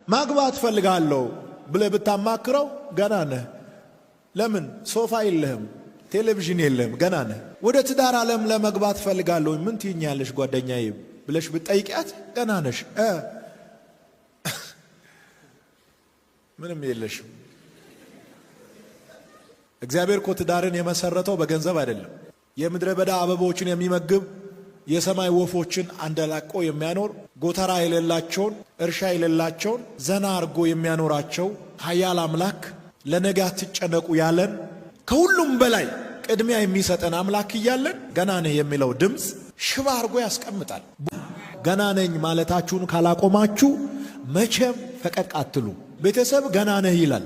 ማግባት ፈልጋለሁ ብለህ ብታማክረው ገና ነህ። ለምን ሶፋ የለህም፣ ቴሌቪዥን የለህም፣ ገና ነህ። ወደ ትዳር ዓለም ለመግባት ፈልጋለሁ ምን ትይኛለሽ ጓደኛዬ ብለሽ ብትጠይቂያት ገና ነሽ። ምንም የለሽም። እግዚአብሔር እኮ ትዳርን የመሰረተው በገንዘብ አይደለም። የምድረ በዳ አበቦችን የሚመግብ የሰማይ ወፎችን አንደላቆ የሚያኖር ጎተራ የሌላቸውን እርሻ የሌላቸውን ዘና አርጎ የሚያኖራቸው ኃያል አምላክ ለነገ አትጨነቁ ያለን ከሁሉም በላይ ቅድሚያ የሚሰጠን አምላክ እያለን ገና ነህ የሚለው ድምፅ ሽባ አርጎ ያስቀምጣል። ገና ነኝ ማለታችሁን ካላቆማችሁ መቼም ፈቀቅ አትሉ። ቤተሰብ ገና ነህ ይላል።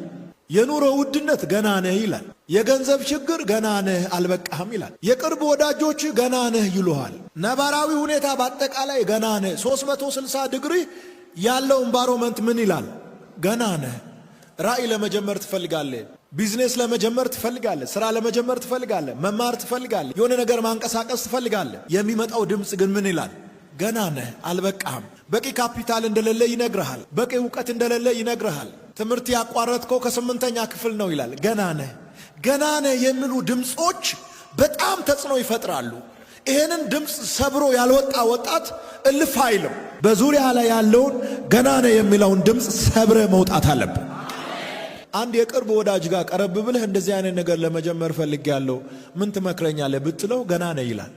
የኑሮ ውድነት ገና ነህ ይላል። የገንዘብ ችግር ገና ነህ አልበቃህም ይላል። የቅርብ ወዳጆች ገና ነህ ይሉሃል። ነባራዊ ሁኔታ በአጠቃላይ ገና ነህ። 360 ዲግሪ ያለው ኤንቫይሮመንት ምን ይላል? ገና ነህ። ራእይ ለመጀመር ትፈልጋለህ። ቢዝነስ ለመጀመር ትፈልጋለህ። ስራ ለመጀመር ትፈልጋለህ። መማር ትፈልጋለህ። የሆነ ነገር ማንቀሳቀስ ትፈልጋለህ። የሚመጣው ድምፅ ግን ምን ይላል? ገና ነህ አልበቃህም። በቂ ካፒታል እንደሌለ ይነግርሃል። በቂ ዕውቀት እንደሌለ ይነግርሃል። ትምህርት ያቋረጥከው ከ8ኛ ክፍል ነው ይላል። ገና ነህ ገና ነህ የሚሉ ድምጾች በጣም ተጽዕኖ ይፈጥራሉ። ይሄንን ድምፅ ሰብሮ ያልወጣ ወጣት እልፍ አይልም። በዙሪያ ላይ ያለውን ገና ነህ የሚለውን ድምፅ ሰብረ መውጣት አለብን። አንድ የቅርብ ወዳጅ ጋር ቀረብ ብለህ እንደዚህ አይነት ነገር ለመጀመር ፈልጌያለሁ ምን ትመክረኛለህ ብትለው ገና ነህ ይላል።